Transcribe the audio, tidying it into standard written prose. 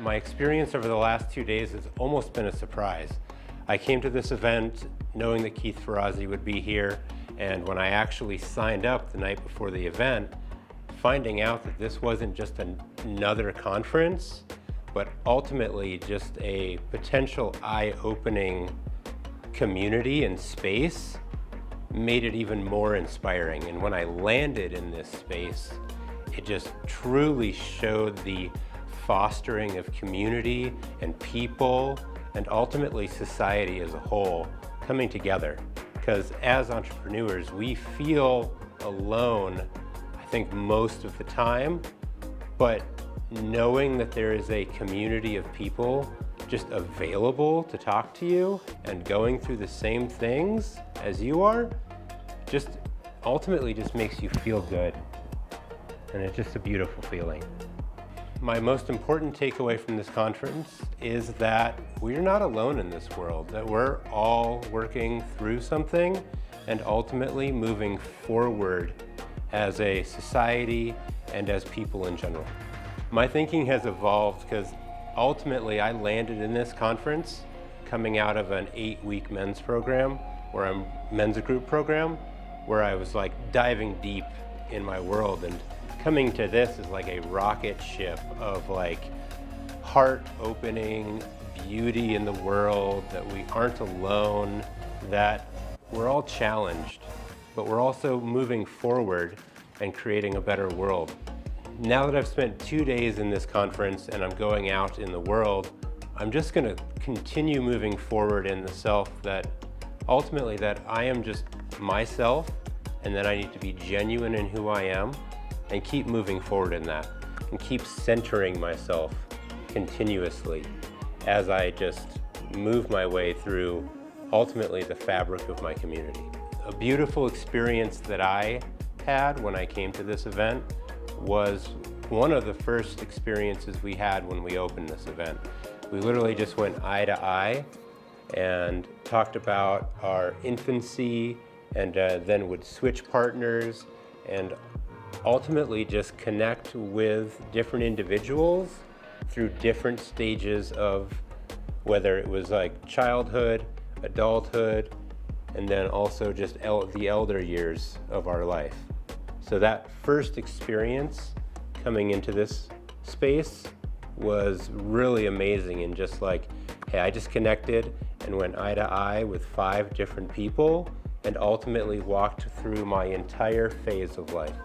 My experience over the last 2 days has almost been a surprise. I came to this event knowing that Keith Ferrazzi would be here, and when I actually signed up the night before the event, finding out that this wasn't just another conference, but ultimately just a potential eye-opening community and space made it even more inspiring. And when I landed in this space, it just truly showed the fostering of community and people and ultimately society as a whole coming together. Because as entrepreneurs, we feel alone, I think most of the time, but knowing that there is a community of people just available to talk to you and going through the same things as you are, just ultimately just makes you feel good. And it's just a beautiful feeling. My most important takeaway from this conference is that we're not alone in this world, that we're all working through something and ultimately moving forward as a society and as people in general. My thinking has evolved because ultimately I landed in this conference coming out of an 8-week men's program or a men's group program where I was like diving deep in my world, and coming to this is like a rocket ship of like heart opening beauty in the world, that we aren't alone, that we're all challenged, but we're also moving forward and creating a better world. Now that I've spent 2 days in this conference and I'm going out in the world, I'm just gonna continue moving forward in the self that ultimately that I am just myself and that I need to be genuine in who I am and keep moving forward in that and keep centering myself continuously as I just move my way through ultimately the fabric of my community. A beautiful experience that I had when I came to this event was one of the first experiences we had when we opened this event. We literally just went eye to eye and talked about our infancy, and then would switch partners and ultimately just connect with different individuals through different stages of whether it was like childhood, adulthood, and then also just the elder years of our life. So that first experience coming into this space was really amazing, and just like, hey, I just connected and went eye to eye with 5 different people and ultimately walked through my entire phase of life.